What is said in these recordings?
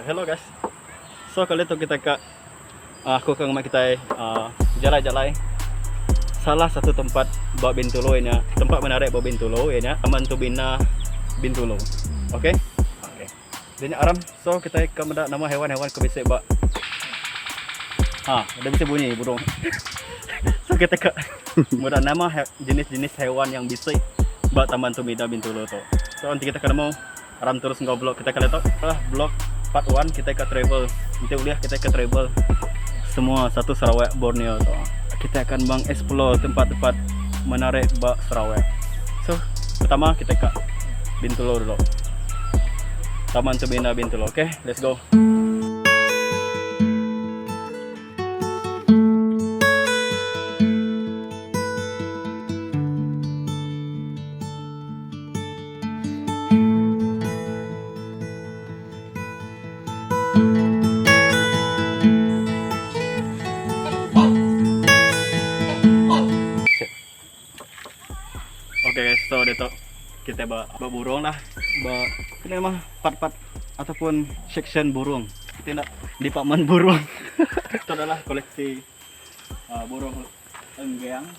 Hello guys. So kali itu kita aku ke rumah kita jalan-jalan salah satu tempat bawa Bintulu ini, tempat menarik bawa Bintulu ini, Taman Tubina Bintulu. Oke? Oke. Dia aram. So kita ke nama hewan-hewan ke bisa bawa. Udah bisa bunyi burung. So kita ke mudah nama jenis-jenis hewan yang bisa bawa Taman Tubina Bintulu tuh. So nanti kita ketemu aram terus ngobrol kita kali itu blog part 1 kita ke travel. Nanti uliah kita ke travel semua satu Sarawak Borneo tuh. Kita akan explore tempat-tempat menarik bak Sarawak. So pertama kita ke Bintulu dulu, Taman Tubina Bintulu. Oke, let's go. Oke, so detok kita bawa burung lah, ini mah part-part ataupun section burung. Kita nak department burung. Itu adalah koleksi burung enggang.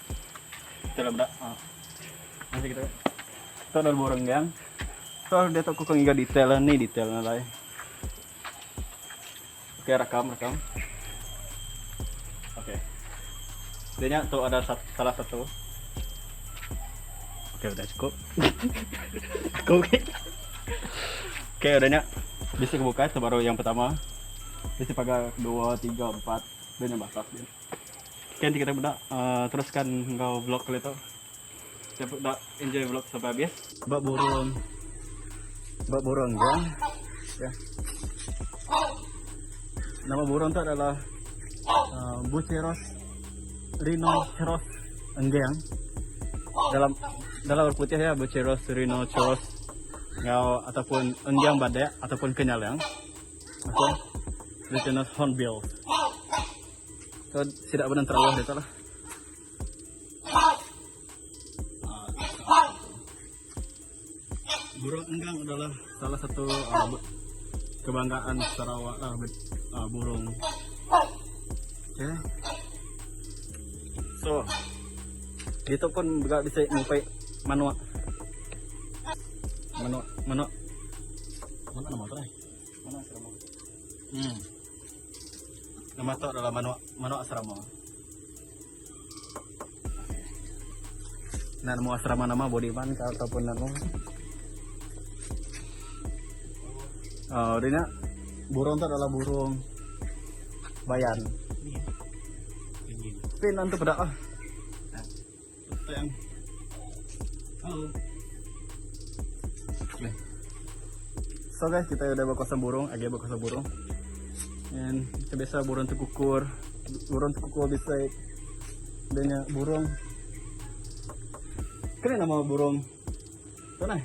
Kita dah masih kita. Itu adalah burung enggang. So detok aku ingat detail nih, detailnya lah. Oke, rekam. Oke. Dia tuh ada salah satu. Oke, udah cukup. Oke, udahnya bisa kebuka itu baru yang pertama. Bisa pakai 2, 3, 4 dan yang basah. Oke, nanti kita udah teruskan engkau vlog kali itu. Kita udah enjoy vlog sampai habis. Bak burung ya. Nama burung itu adalah Buceros rhinoceros enggang. Dalam putih ya, Buceros rhinoceros ngau ataupun enggang badak ataupun kenyalang. Oke. Rhinoceros hornbill. So tidak benar terlalu itu lah. Burung enggang adalah salah satu kebanggaan Sarawak lah, burung. Oke. So itu pun juga bisa ngupai manua nama itu nama itu adalah manua asrama. Nah, nama asrama nama Bodiman ataupun nama ini burung itu adalah burung bayan. Tapi nanti pada yang halo. So guys, kita udah bakal burung, dan kita biasa burung tekukur bisa banyak burung. Keren nama burung mana?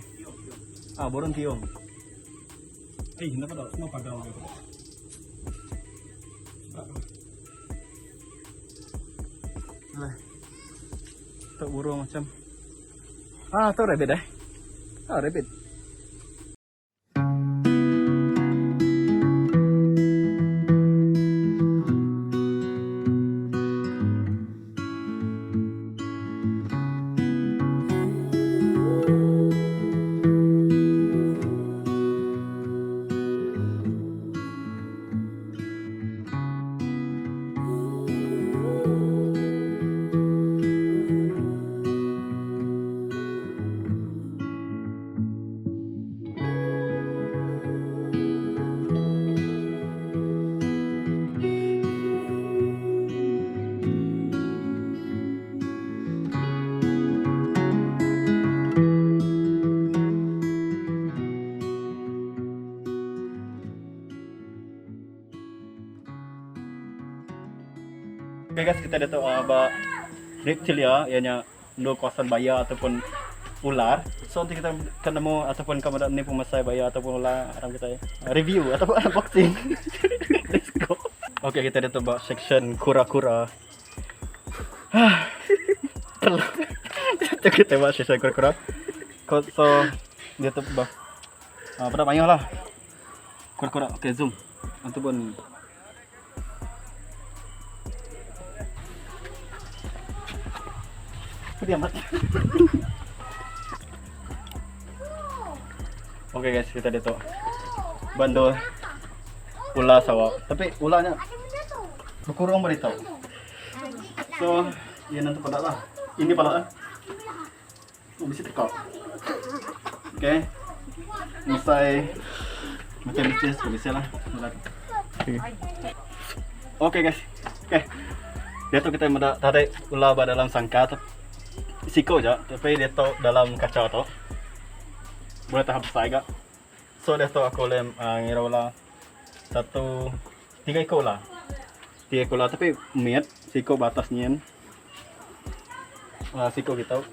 Burung tiung. Kenapa tak semua padang gitu? Untuk burung macam itu rabbit rabbit. Oke guys, kita ada tahu reptilia, ianya no kawasan baya ataupun ular. So nanti kita ketemu ataupun kamu ada ni pemasai baya ataupun ular, orang kita review ataupun unboxing. Let's go. Oke, kita ada tahu section kura-kura. Kita buat section kura-kura. So dia tuh pada banyak lah kura-kura. Oke, zoom. Ataupun dia amat. Oke guys, kita detok bantu ular sawah. Tapi ularnya berkurang beritahu. So, ya nanti pada lah. Ini pada lah. Oh, bisa tekak. Oke. Selesai macam bisnis bisa lah. Oke guys. Oke. Dia tuh kita mau tarik ular dalam sangka. Siko aja, tapi dia tuh dalam kaca tuh. Boleh tahap besar agak. So dia tuh aku lem ngira ular 3 ekor lah. 3 ekor lah, tapi miat siko batasnya. Siko kita.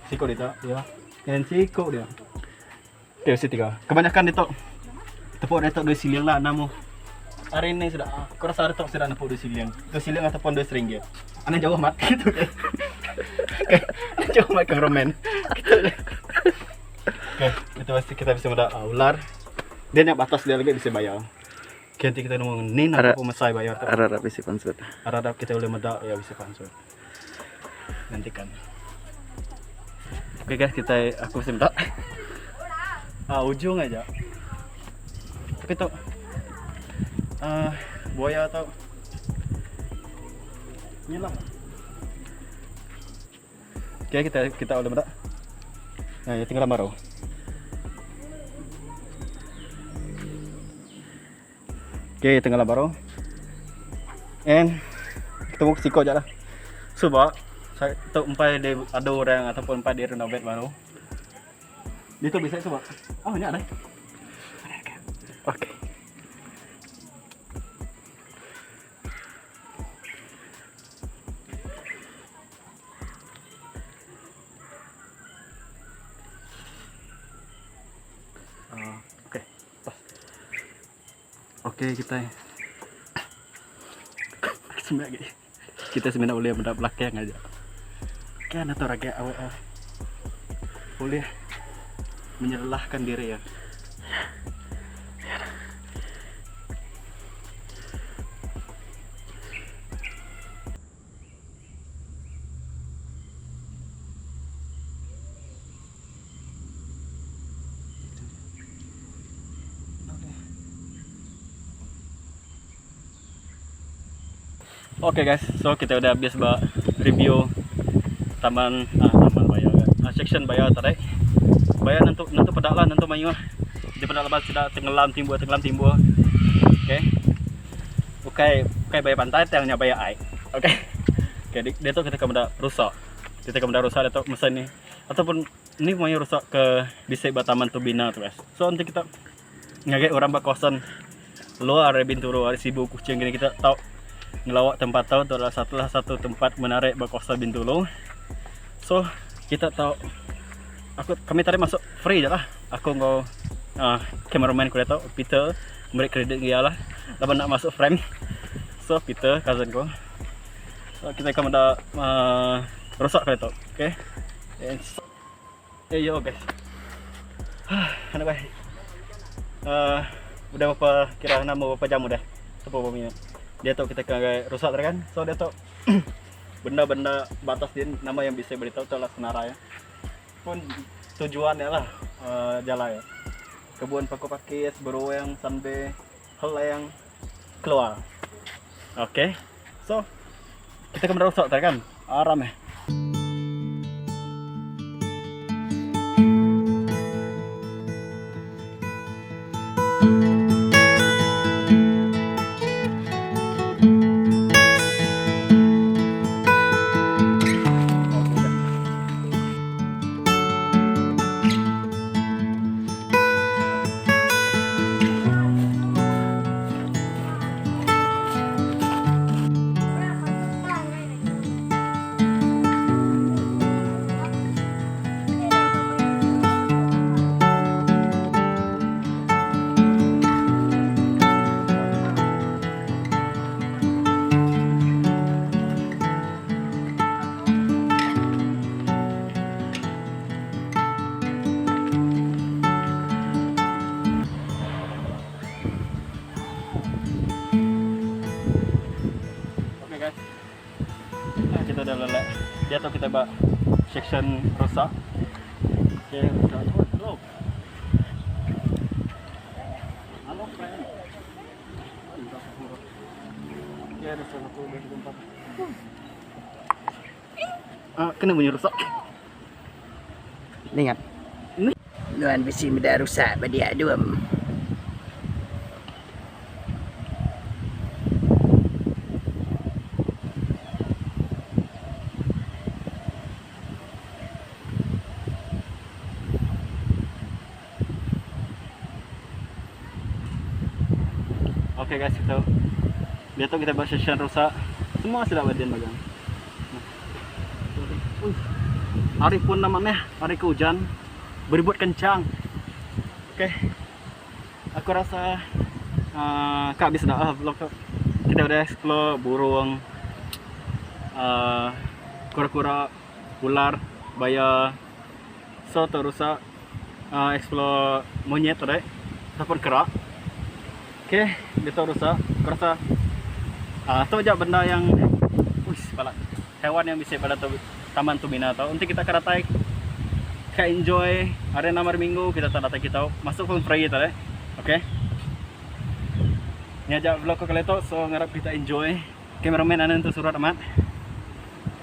Siko dia, ya. Dan siko dia. Oke, si 3. Kebanyakan dia tuh tepuk dia tuh 2 siliang lah namu. Hari ini sudah, aku rasa ada sudah nampak 2 siliang. 2 siliang ataupun 2 seringgit. Aneh jauh mat gitu kan. Oke, jauh mat ke romen. Oke, itu pasti kita bisa mudah ular. Dia nak batas dia lagi bisa bayar. Oke, nanti kita ngomong ni nak pemasai bayar. Arah bisa pansut. Arah kita boleh mudah ya bisa pansut. Nantikan. Oke guys, aku bisa minta. Ujung aja. Tapi tuh buaya atau nyelam. Oke, kita udah muda. Nah, ya tinggal baru. Oke, tinggal baru. And kita mau siko aja lah. Coba saya tuh umpai di ada orang ataupun umpai di renovate baru. Itu bisa coba. Oh, ini ada. Oke. Oke, kita sebenarnya boleh mendapat belakang aja. Kan atau raga awal boleh menyerlahkan diri ya. Oke guys, so kita udah habis review taman bayar, section bayar tadi. Bayar nanti pedak lah, nanti mayu di pedak lepas sudah tenggelam timbul. Oke, bayar pantai, tengahnya bayar air. Oke, dia tuh kita kemudian rusak. Dia tuh mesin ini, ataupun ini mau rusak ke bisa taman tuh bina tuh guys. So nanti kita ngagak orang berkosan luar Bintulu, ada Sibu Kucing gini kita tahu. Ngelawak tempat tahu itu adalah satu tempat menarik berkosa Bintulu. So kita tahu kami tadi masuk free aja lah. Aku mau cameraman ku tahu Peter beri kredit dia lah. Lalu nak masuk frame. So Peter cousin ku. So kita akan ada rusak kali tu. Okay. Yo guys. Anak baik. Udah berapa kira nama berapa jam udah? Berapa minit? Dia tahu kita kayak rusak kan, so dia tahu benda-benda batas dia nama yang bisa beritahu itulah senara ya. Pun tujuannya lah jalan ya. Kebun pakis, beruang, sampai hal yang keluar. Oke, so kita kembali rusak kan, aram ya. Dia tahu kita buat section rusak. Okay, hello. Halo friend. Ya ada satu dari tempat. Kena bunyi rusak. Ingat. Nuan besi mudah rusak pada aduam. Oke guys, kita lihat tuh kita buat session rusak. Semua sudah badan bagang. Hari pun namanya hari ke hujan beribut kencang. Oke, aku rasa habis dah vlog tuh. Kita udah explore burung, kura-kura, ular, baya, so terusak explore monyet tadi, ataupun kera. Oke, kita rusak. Aku rasa itu aja benda yang kepala hewan yang bisa pada Taman Tomina tau. Nanti kita karatai ka enjoy hari nomor minggu kita tanda kita masuk pun free tadi. Oke. Nyajak vlog ko kali to, so ngarap kita enjoy. Cameraman anan tu surat amat.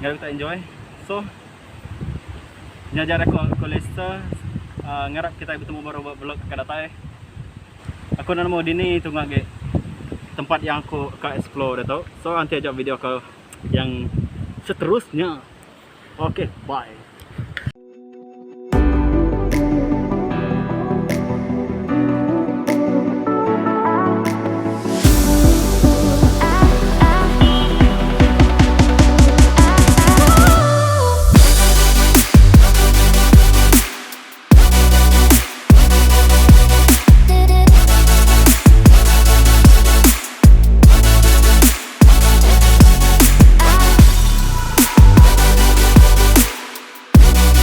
Ngarap kita enjoy. So nyajak aku lista ngarap kita bertemu baru vlog karatai. Aku nak mau dini itu ngage tempat yang aku akan explore dah tau. So nanti ajak video ke yang seterusnya. Oke, bye.